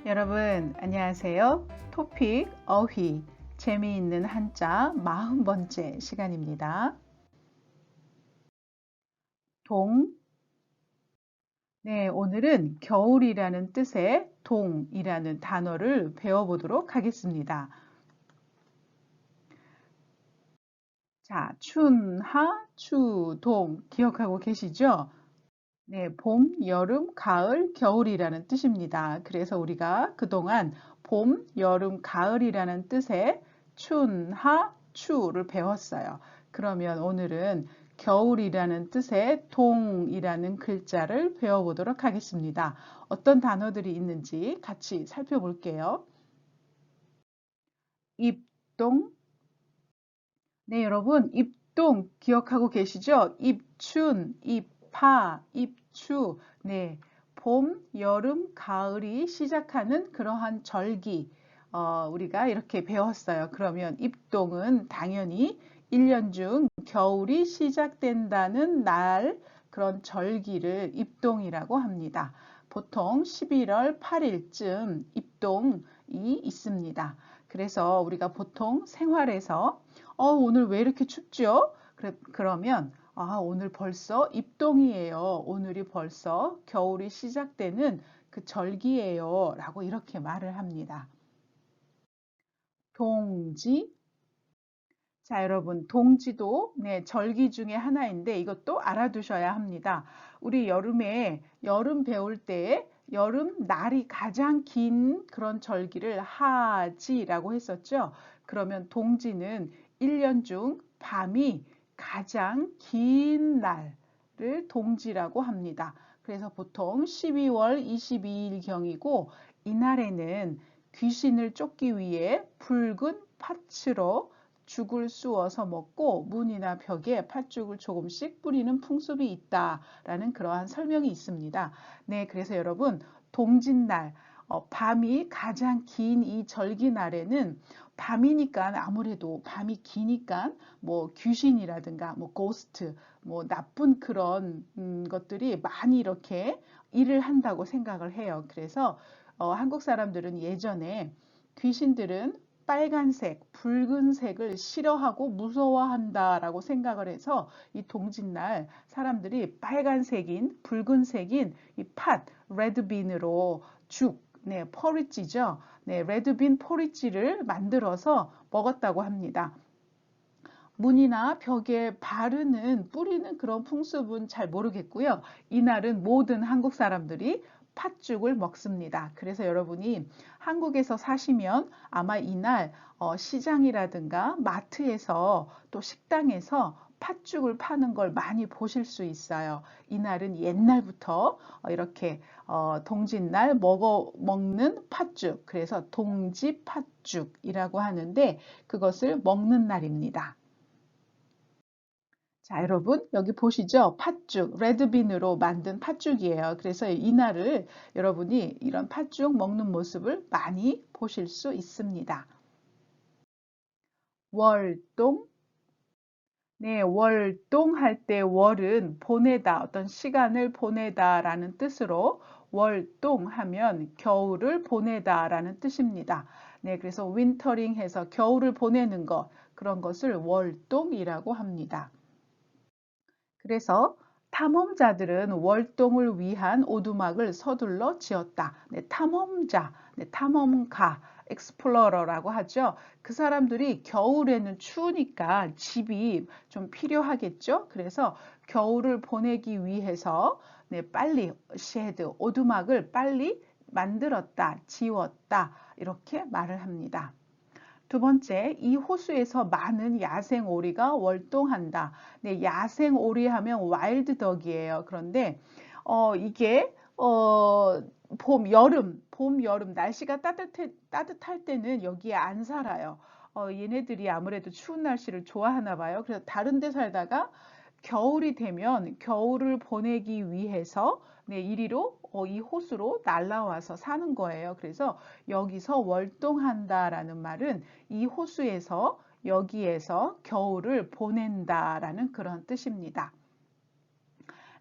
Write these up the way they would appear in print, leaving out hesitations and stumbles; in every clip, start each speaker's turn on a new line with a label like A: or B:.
A: 여러분 안녕하세요. 토픽 어휘 재미있는 한자 40번째 시간입니다. 동. 네, 오늘은 겨울이라는 뜻의 동이라는 단어를 배워보도록 하겠습니다. 자, 춘하, 추, 동 기억하고 계시죠? 네, 봄, 여름, 가을, 겨울이라는 뜻입니다. 그래서 우리가 그동안 봄, 여름, 가을이라는 뜻의 춘, 하, 추를 배웠어요. 그러면 오늘은 겨울이라는 뜻의 동이라는 글자를 배워보도록 하겠습니다. 어떤 단어들이 있는지 같이 살펴볼게요. 입동. 네, 여러분, 입동 기억하고 계시죠? 입춘, 입하, 입추. 네, 봄, 여름, 가을이 시작하는 그러한 절기. 우리가 이렇게 배웠어요. 그러면 입동은 당연히 1년 중 겨울이 시작된다는 날, 그런 절기를 입동이라고 합니다. 보통 11월 8일쯤 입동이 있습니다. 그래서 우리가 보통 생활에서 오늘 왜 이렇게 춥죠? 그러면 오늘 벌써 입동이에요. 오늘이 벌써 겨울이 시작되는 그 절기예요. 라고 이렇게 말을 합니다. 동지. 자, 여러분, 동지도 네, 절기 중에 하나인데 이것도 알아두셔야 합니다. 우리 여름에 여름 배울 때 여름 날이 가장 긴 그런 절기를 하지라고 했었죠. 그러면 동지는 1년 중 밤이 가장 긴 날을 동지라고 합니다. 그래서 보통 12월 22일경이고 이날에는 귀신을 쫓기 위해 붉은 팥으로 죽을 쑤어서 먹고 문이나 벽에 팥죽을 조금씩 뿌리는 풍습이 있다라는 그러한 설명이 있습니다. 네, 그래서 여러분 동짓날 밤이 가장 긴 이 절기날에는 밤이니까 아무래도 밤이 기니까 뭐 귀신이라든가 뭐 고스트 뭐 나쁜 그런 것들이 많이 이렇게 일을 한다고 생각을 해요. 그래서 한국 사람들은 예전에 귀신들은 빨간색, 붉은색을 싫어하고 무서워한다라고 생각을 해서 이 동짓날 사람들이 빨간색인, 붉은색인 이 팥, 레드빈으로 죽, 네, 포리지죠. 네, 레드빈 포리지를 만들어서 먹었다고 합니다. 문이나 벽에 바르는, 뿌리는 그런 풍습은 잘 모르겠고요. 이날은 모든 한국 사람들이 팥죽을 먹습니다. 그래서 여러분이 한국에서 사시면 아마 이날 시장이라든가 마트에서 또 식당에서 팥죽을 파는 걸 많이 보실 수 있어요. 이날은 옛날부터 이렇게 동짓날 먹는 팥죽, 그래서 동지 팥죽이라고 하는데 그것을 먹는 날입니다. 자, 여러분, 여기 보시죠? 팥죽, 레드빈으로 만든 팥죽이에요. 그래서 이날을 여러분이 이런 팥죽 먹는 모습을 많이 보실 수 있습니다. 월동. 네, 월동할 때 월은 보내다, 어떤 시간을 보내다라는 뜻으로 월동하면 겨울을 보내다라는 뜻입니다. 네, 그래서 윈터링 해서 겨울을 보내는 것, 그런 것을 월동이라고 합니다. 그래서 탐험자들은 월동을 위한 오두막을 서둘러 지었다. 네, 탐험자, 네, 탐험가, explore라고 하죠. 그 사람들이 겨울에는 추우니까 집이 좀 필요하겠죠. 그래서 겨울을 보내기 위해서 네, 빨리 쉐드, 오두막을 빨리 만들었다, 지웠다 이렇게 말을 합니다. 두 번째, 이 호수에서 많은 야생 오리가 월동한다. 네, 야생 오리 하면 와일드 덕이에요. 그런데 이게 봄, 여름 날씨가 따뜻할 때는 여기에 안 살아요. 얘네들이 아무래도 추운 날씨를 좋아하나 봐요. 그래서 다른 데 살다가 겨울이 되면 겨울을 보내기 위해서 네, 이리로 이 호수로 날라와서 사는 거예요. 그래서 여기서 월동한다라는 말은 이 호수에서 여기에서 겨울을 보낸다라는 그런 뜻입니다.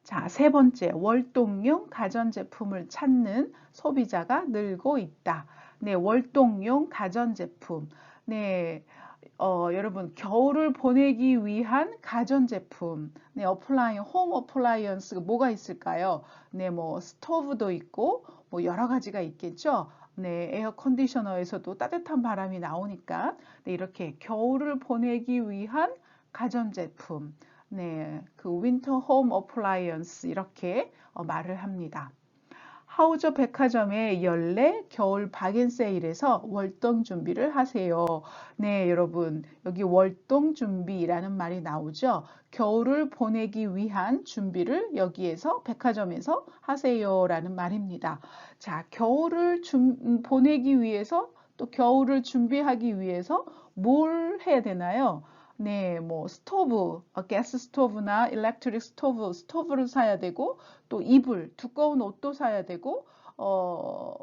A: 자, 세 번째, 월동용 가전제품을 찾는 소비자가 늘고 있다. 네, 월동용 가전제품. 네, 여러분, 겨울을 보내기 위한 가전제품. 네, 홈 어플라이언스 뭐가 있을까요? 네, 뭐, 스토브도 있고, 뭐, 여러 가지가 있겠죠? 네, 에어 컨디셔너에서도 따뜻한 바람이 나오니까, 네, 이렇게 겨울을 보내기 위한 가전제품. 네, 그 윈터 홈 어플라이언스 이렇게 말을 합니다. 하우저 백화점의 연례 겨울 박앤 세일에서 월동 준비를 하세요. 네, 여러분, 여기 월동 준비라는 말이 나오죠. 겨울을 보내기 위한 준비를 여기에서 백화점에서 하세요라는 말입니다. 자, 겨울을 보내기 위해서 또 겨울을 준비하기 위해서 뭘 해야 되나요? 네, 뭐 스토브, 가스 스토브나 일렉트릭 스토브를 사야 되고 또 이불, 두꺼운 옷도 사야 되고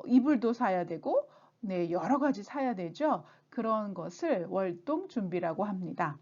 A: 이불도 사야 되고 네, 여러 가지 사야 되죠. 그런 것을 월동 준비라고 합니다.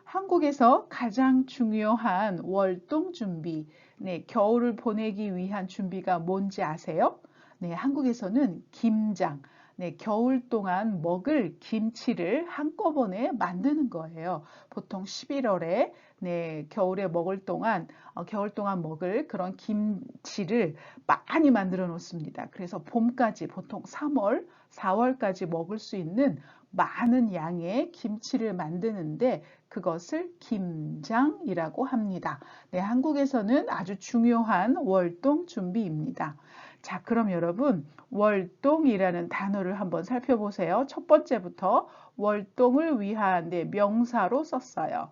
A: 한국에서 가장 중요한 월동 준비, 네, 겨울을 보내기 위한 준비가 뭔지 아세요? 네, 한국에서는 김장, 네, 겨울 동안 먹을 김치를 한꺼번에 만드는 거예요. 보통 11월에 네, 겨울에 먹을 동안 겨울 동안 먹을 그런 김치를 많이 만들어 놓습니다. 그래서 봄까지 보통 3월, 4월까지 먹을 수 있는 많은 양의 김치를 만드는데 그것을 김장이라고 합니다. 네, 한국에서는 아주 중요한 월동 준비입니다. 자, 그럼 여러분 월동이라는 단어를 한번 살펴보세요. 첫 번째부터 월동을 위한 네, 명사로 썼어요.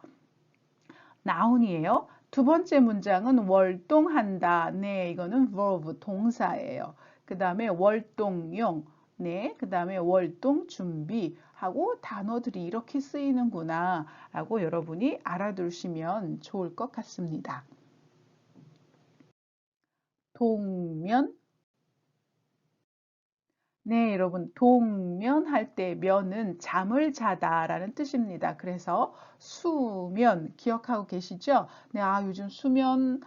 A: 나운이에요. 두 번째 문장은 월동한다. 네, 이거는 verb, 동사예요. 그 다음에 월동용, 네, 그 다음에 월동 준비하고 단어들이 이렇게 쓰이는구나 라고 여러분이 알아두시면 좋을 것 같습니다. 동면, 네, 여러분, 동면할 때 면은 잠을 자다라는 뜻입니다. 그래서 수면 기억하고 계시죠? 네, 요즘 수면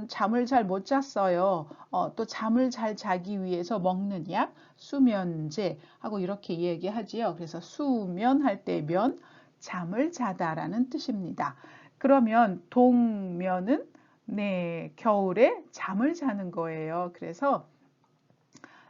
A: 잠을 잘 못 잤어요. 또 잠을 잘 자기 위해서 먹는 약 수면제 하고 이렇게 얘기하지요. 그래서 수면할 때 면, 잠을 자다라는 뜻입니다. 그러면 동면은 네, 겨울에 잠을 자는 거예요. 그래서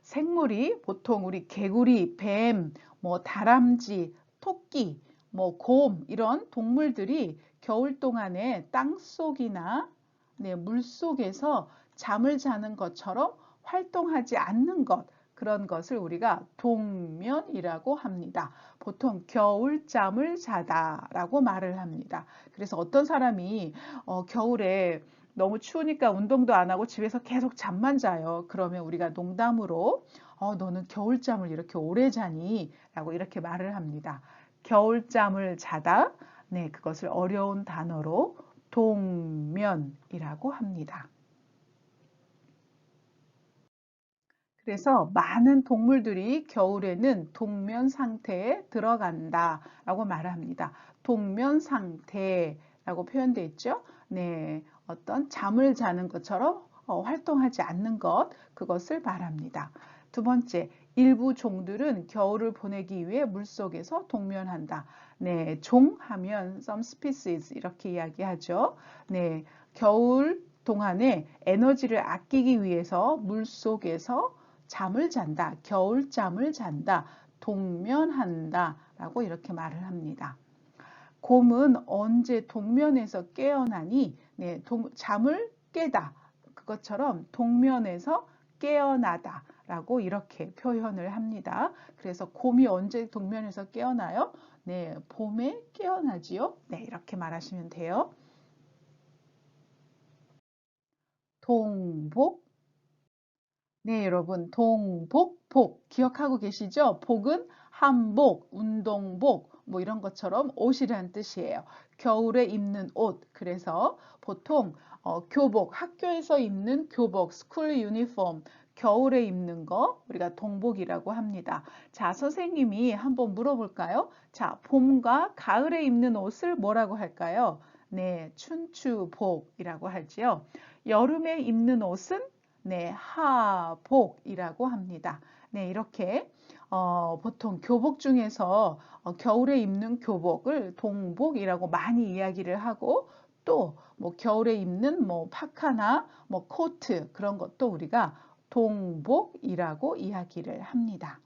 A: 생물이 보통 우리 개구리, 뱀, 뭐 다람쥐, 토끼, 뭐 곰 이런 동물들이 겨울 동안에 땅속이나 네, 물속에서 잠을 자는 것처럼 활동하지 않는 것 그런 것을 우리가 동면이라고 합니다. 보통 겨울잠을 자다라고 말을 합니다. 그래서 어떤 사람이 겨울에 너무 추우니까 운동도 안 하고 집에서 계속 잠만 자요. 그러면 우리가 농담으로 너는 겨울잠을 이렇게 오래 자니? 라고 이렇게 말을 합니다. 겨울잠을 자다. 네, 그것을 어려운 단어로 동면이라고 합니다. 그래서 많은 동물들이 겨울에는 동면 상태에 들어간다 라고 말합니다. 동면 상태라고 표현되어 있죠. 네, 어떤 잠을 자는 것처럼 활동하지 않는 것, 그것을 말합니다. 두 번째, 일부 종들은 겨울을 보내기 위해 물속에서 동면한다. 네, 종 하면 some species 이렇게 이야기하죠. 네, 겨울 동안에 에너지를 아끼기 위해서 물속에서 잠을 잔다, 겨울잠을 잔다, 동면한다 라고 이렇게 말을 합니다. 곰은 언제 동면에서 깨어나니? 네, 잠을 깨다. 그것처럼 동면에서 깨어나다 라고 이렇게 표현을 합니다. 그래서 곰이 언제 동면에서 깨어나요? 네, 봄에 깨어나지요. 네, 이렇게 말하시면 돼요. 동복, 네, 여러분, 동복, 복 기억하고 계시죠? 복은 한복, 운동복, 뭐 이런 것처럼 옷이란 뜻이에요. 겨울에 입는 옷. 그래서 보통 교복, 학교에서 입는 교복, 스쿨 유니폼, 겨울에 입는 거 우리가 동복이라고 합니다. 자, 선생님이 한번 물어볼까요? 자, 봄과 가을에 입는 옷을 뭐라고 할까요? 네, 춘추복이라고 하지요. 여름에 입는 옷은 네, 하복이라고 합니다. 네, 이렇게 보통 교복 중에서 겨울에 입는 교복을 동복이라고 많이 이야기를 하고 또 뭐 겨울에 입는 뭐 파카나 뭐 코트 그런 것도 우리가 동복이라고 이야기를 합니다.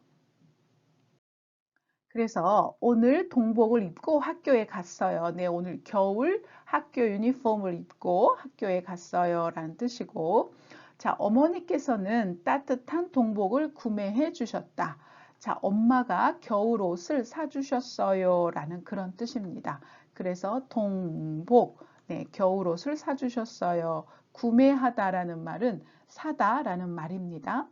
A: 그래서 오늘 동복을 입고 학교에 갔어요. 네, 오늘 겨울 학교 유니폼을 입고 학교에 갔어요. 라는 뜻이고, 자, 어머니께서는 따뜻한 동복을 구매해 주셨다. 자, 엄마가 겨울 옷을 사주셨어요. 라는 그런 뜻입니다. 그래서 동복, 네, 겨울 옷을 사주셨어요. 구매하다라는 말은 사다라는 말입니다.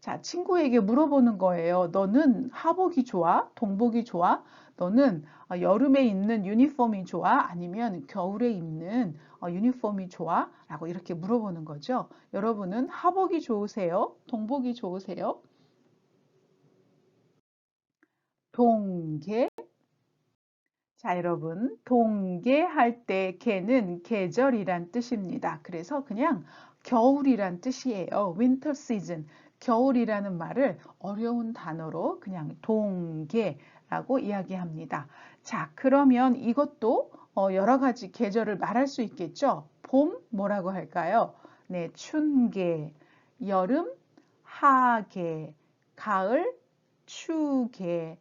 A: 자, 친구에게 물어보는 거예요. 너는 하복이 좋아? 동복이 좋아? 너는 여름에 입는 유니폼이 좋아? 아니면 겨울에 입는 유니폼이 좋아? 라고 이렇게 물어보는 거죠. 여러분은 하복이 좋으세요? 동복이 좋으세요? 동계? 자, 여러분, 동계할 때 계는 계절이란 뜻입니다. 그래서 그냥 겨울이란 뜻이에요. winter season. 겨울이라는 말을 어려운 단어로 그냥 동계라고 이야기합니다. 자, 그러면 이것도 여러 가지 계절을 말할 수 있겠죠? 봄 뭐라고 할까요? 네, 춘계, 여름 하계, 가을 추계,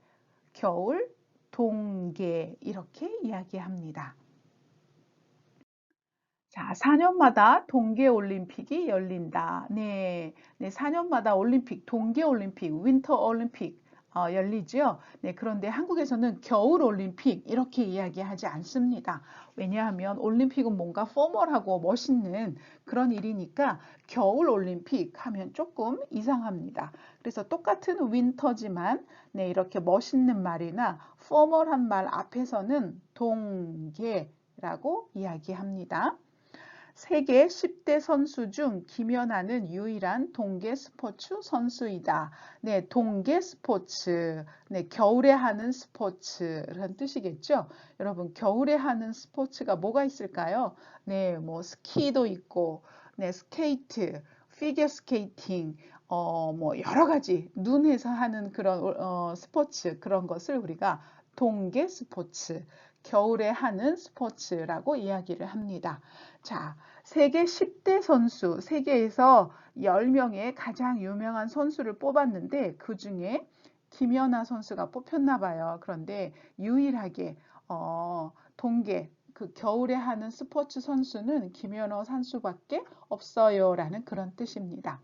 A: 겨울 동계 이렇게 이야기합니다. 자, 4년마다 동계올림픽이 열린다. 네, 네, 4년마다 올림픽, 동계올림픽, 윈터올림픽 열리죠. 네, 그런데 한국에서는 겨울올림픽 이렇게 이야기하지 않습니다. 왜냐하면 올림픽은 뭔가 포멀하고 멋있는 그런 일이니까 겨울올림픽 하면 조금 이상합니다. 그래서 똑같은 윈터지만 네, 이렇게 멋있는 말이나 포멀한 말 앞에서는 동계라고 이야기합니다. 세계 10대 선수 중 김연아는 유일한 동계 스포츠 선수이다. 네, 동계 스포츠. 네, 겨울에 하는 스포츠라는 뜻이겠죠? 여러분, 겨울에 하는 스포츠가 뭐가 있을까요? 네, 뭐 스키도 있고, 네, 스케이트, 피겨 스케이팅, 뭐 여러 가지 눈에서 하는 그런 스포츠 그런 것을 우리가 동계 스포츠, 겨울에 하는 스포츠라고 이야기를 합니다. 자, 세계 10대 선수, 세계에서 10명의 가장 유명한 선수를 뽑았는데 그 중에 김연아 선수가 뽑혔나 봐요. 그런데 유일하게 동계 그 겨울에 하는 스포츠 선수는 김연아 선수밖에 없어요라는 그런 뜻입니다.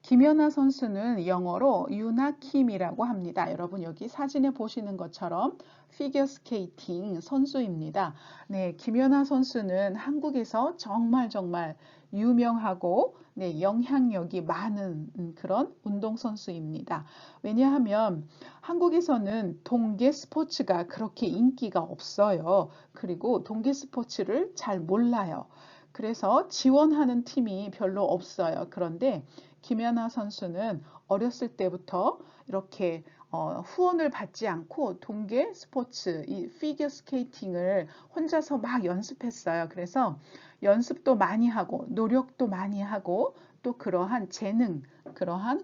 A: 김연아 선수는 영어로 유나킴이라고 합니다. 여러분 여기 사진에 보시는 것처럼 피겨 스케이팅 선수입니다. 네, 김연아 선수는 한국에서 정말 유명하고 네, 영향력이 많은 그런 운동선수입니다. 왜냐하면 한국에서는 동계 스포츠가 그렇게 인기가 없어요. 그리고 동계 스포츠를 잘 몰라요. 그래서 지원하는 팀이 별로 없어요. 그런데 김연아 선수는 어렸을 때부터 이렇게 후원을 받지 않고 동계 스포츠, 이 피겨 스케이팅을 혼자서 막 연습했어요. 그래서 연습도 많이 하고 노력도 많이 하고 또 그러한 재능, 그러한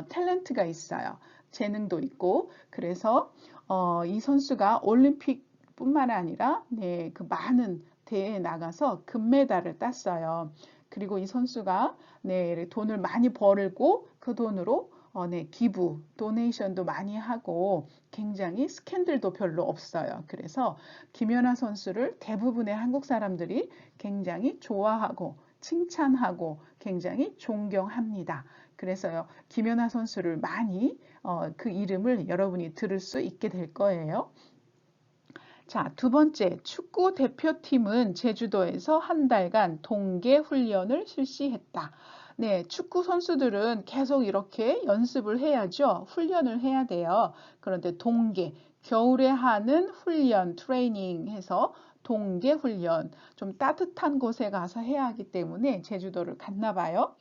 A: 탤런트가 있어요. 재능도 있고 그래서 이 선수가 올림픽뿐만 아니라 네, 그 많은 대회에 나가서 금메달을 땄어요. 그리고 이 선수가 네, 돈을 많이 벌고 그 돈으로 네, 기부, 도네이션도 많이 하고 굉장히 스캔들도 별로 없어요. 그래서 김연아 선수를 대부분의 한국 사람들이 굉장히 좋아하고 칭찬하고 굉장히 존경합니다. 그래서요, 김연아 선수를 많이 그 이름을 여러분이 들을 수 있게 될 거예요. 자, 두 번째, 축구 대표팀은 제주도에서 한 달간 동계 훈련을 실시했다. 네, 축구 선수들은 계속 이렇게 연습을 해야죠. 훈련을 해야 돼요. 그런데 동계, 겨울에 하는 훈련, 트레이닝 해서 동계 훈련, 좀 따뜻한 곳에 가서 해야 하기 때문에 제주도를 갔나 봐요.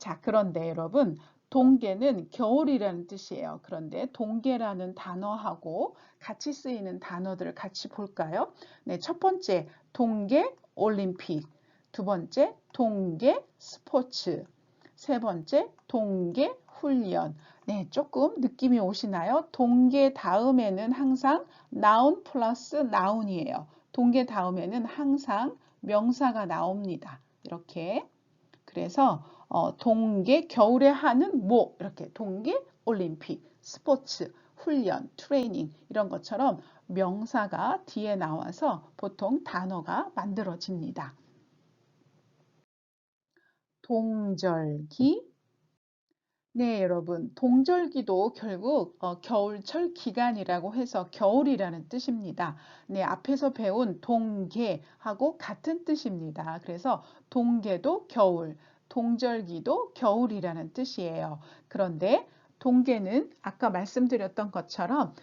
A: 자, 그런데 여러분, 동계는 겨울이라는 뜻이에요. 그런데 동계라는 단어하고 같이 쓰이는 단어들을 같이 볼까요? 네, 첫 번째, 동계 올림픽. 두 번째, 동계 스포츠. 세 번째, 동계 훈련. 네, 조금 느낌이 오시나요? 동계 다음에는 항상 noun 플러스 noun이에요. 동계 다음에는 항상 명사가 나옵니다. 이렇게. 그래서 동계 겨울에 하는 뭐 이렇게 동계 올림픽, 스포츠, 훈련, 트레이닝 이런 것처럼 명사가 뒤에 나와서 보통 단어가 만들어집니다. 동절기. 네, 여러분. 동절기도 결국 겨울철 기간이라고 해서 겨울이라는 뜻입니다. 네, 앞에서 배운 동계하고 같은 뜻입니다. 그래서 동계도 겨울, 동절기도 겨울이라는 뜻이에요. 그런데 동계는 아까 말씀드렸던 것처럼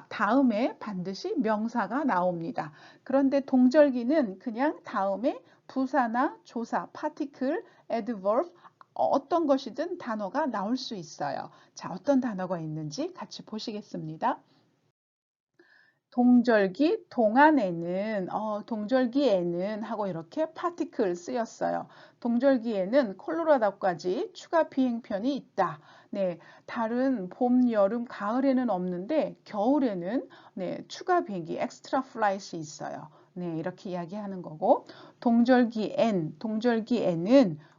A: 다음에 반드시 명사가 나옵니다. 그런데 동절기는 그냥 다음에 부사나 조사, particle, adverb, 어떤 것이든 단어가 나올 수 있어요. 자, 어떤 단어가 있는지 같이 보시겠습니다. 동절기 동안에는 동절기에는 하고 이렇게 파티클 쓰였어요. 동절기에는 콜로라도까지 추가 비행편이 있다. 네, 다른 봄, 여름, 가을에는 없는데 겨울에는 네, 추가 비행기 엑스트라 플라이트이 있어요. 네, 이렇게 이야기하는 거고 동절기에는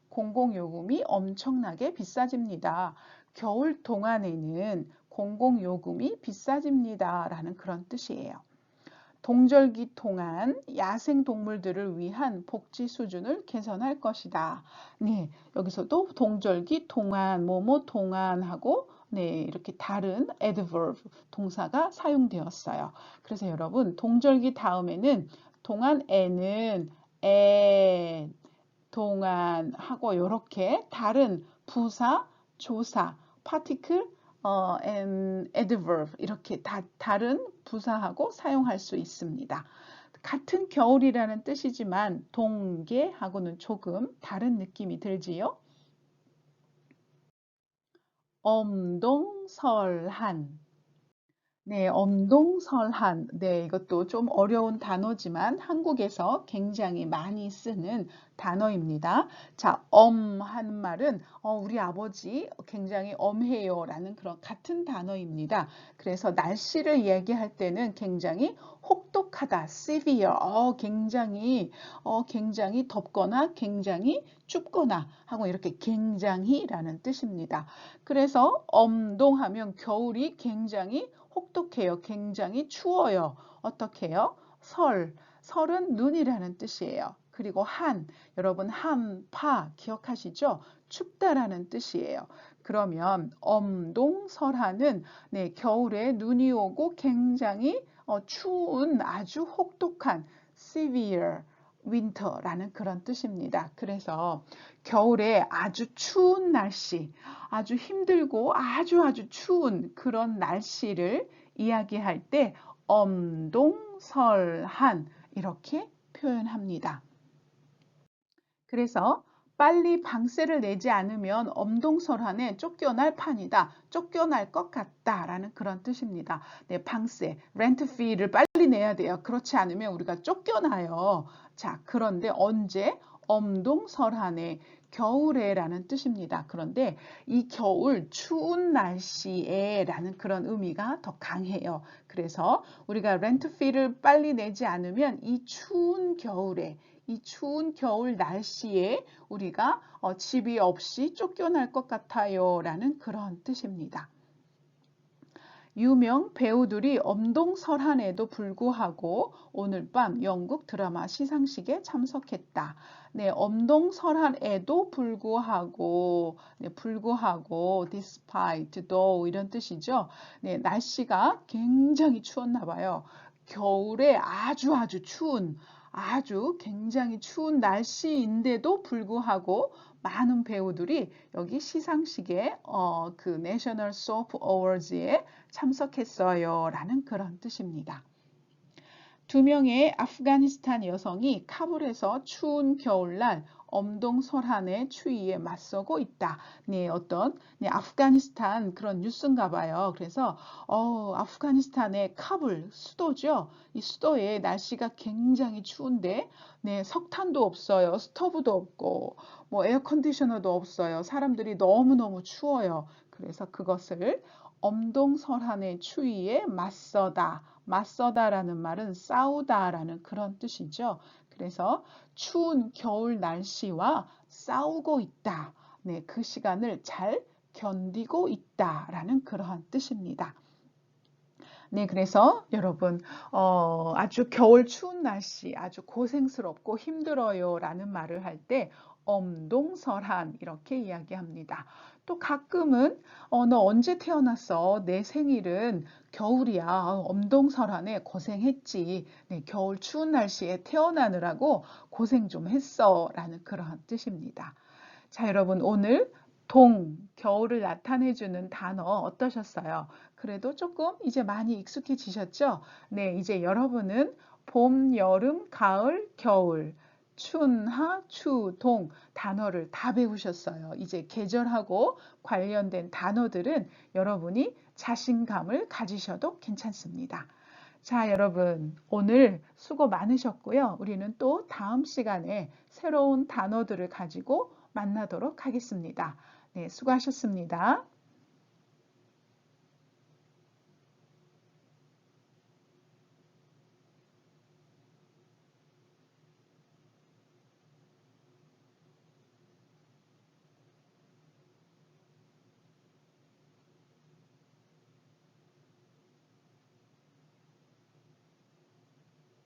A: 공공요금이 엄청나게 비싸집니다. 겨울 동안에는 공공요금이 비싸집니다. 라는 그런 뜻이에요. 동절기 동안 야생동물들을 위한 복지 수준을 개선할 것이다. 네, 여기서도 동절기 동안, 뭐뭐 동안하고 네, 이렇게 다른 adverb 동사가 사용되었어요. 그래서 여러분, 동절기 다음에는 동안에는 동안하고 이렇게 다른 부사, 조사, particle, and adverb 이렇게 다른 부사하고 사용할 수 있습니다. 같은 겨울이라는 뜻이지만 동계하고는 조금 다른 느낌이 들지요. 엄동설한. 네, 엄동설한. 네, 이것도 좀 어려운 단어지만 한국에서 굉장히 많이 쓰는 단어입니다. 자, 하는 말은 우리 아버지 굉장히 엄해요 라는 그런 같은 단어입니다. 그래서 날씨를 얘기할 때는 굉장히 혹독하다, severe, 굉장히 덥거나 굉장히 춥거나 하고 이렇게 굉장히라는 뜻입니다. 그래서 엄동하면 겨울이 굉장히 혹독해요. 굉장히 추워요. 어떻게 해요? 설은 눈이라는 뜻이에요. 그리고 여러분 한파 기억하시죠? 춥다라는 뜻이에요. 그러면 엄동설하는 네, 겨울에 눈이 오고 굉장히 추운 아주 혹독한 severe winter라는 그런 뜻입니다. 그래서 겨울에 아주 추운 날씨, 아주 힘들고 아주 추운 그런 날씨를 이야기할 때 엄동설한 이렇게 표현합니다. 그래서 빨리 방세를 내지 않으면 엄동설한에 쫓겨날 판이다. 쫓겨날 것 같다 라는 그런 뜻입니다. 네, 방세, 렌트 피를 빨리 내야 돼요. 그렇지 않으면 우리가 쫓겨나요. 자, 그런데 언제? 엄동설한에 겨울에 라는 뜻입니다. 그런데 이 겨울 추운 날씨에 라는 그런 의미가 더 강해요. 그래서 우리가 렌트 피를 빨리 내지 않으면 이 추운 겨울에 이 추운 겨울 날씨에 우리가 집이 없이 쫓겨날 것 같아요 라는 그런 뜻입니다. 유명 배우들이 엄동설한에도 불구하고 오늘 밤 영국 드라마 시상식에 참석했다. 네, 엄동설한에도 불구하고, despite, though 이런 뜻이죠. 네, 날씨가 굉장히 추웠나 봐요. 겨울에 아주 추운, 아주 굉장히 추운 날씨인데도 불구하고 많은 배우들이 여기 시상식에 그 National Soap Awards에 참석했어요 라는 그런 뜻입니다. 2명의 아프가니스탄 여성이 카불에서 추운 겨울날 엄동설한의 추위에 맞서고 있다. 네, 아프가니스탄 그런 뉴스인가 봐요. 그래서 아프가니스탄의 카불 수도죠. 이 수도에 날씨가 굉장히 추운데 네, 석탄도 없어요. 스토브도 없고 뭐 에어컨디셔너도 없어요. 사람들이 너무너무 추워요. 그래서 그것을 엄동설한의 추위에 맞서다라는 말은 싸우다라는 그런 뜻이죠. 그래서 추운 겨울 날씨와 싸우고 있다. 네, 그 시간을 잘 견디고 있다라는 그러한 뜻입니다. 네, 그래서 여러분, 아주 겨울 추운 날씨, 아주 고생스럽고 힘들어요 라는 말을 할 때 엄동설한 이렇게 이야기합니다. 또 가끔은 너 언제 태어났어? 내 생일은 겨울이야. 엄동설한에 고생했지. 네, 겨울 추운 날씨에 태어나느라고 고생 좀 했어 라는 그러한 뜻입니다. 자, 여러분 오늘 겨울을 나타내주는 단어 어떠셨어요? 그래도 조금 이제 많이 익숙해지셨죠? 네, 이제 여러분은 봄, 여름, 가을, 겨울, 춘, 하, 추, 동 단어를 다 배우셨어요. 이제 계절하고 관련된 단어들은 여러분이 자신감을 가지셔도 괜찮습니다. 자, 여러분, 오늘 수고 많으셨고요. 우리는 또 다음 시간에 새로운 단어들을 가지고 만나도록 하겠습니다. 네, 수고하셨습니다.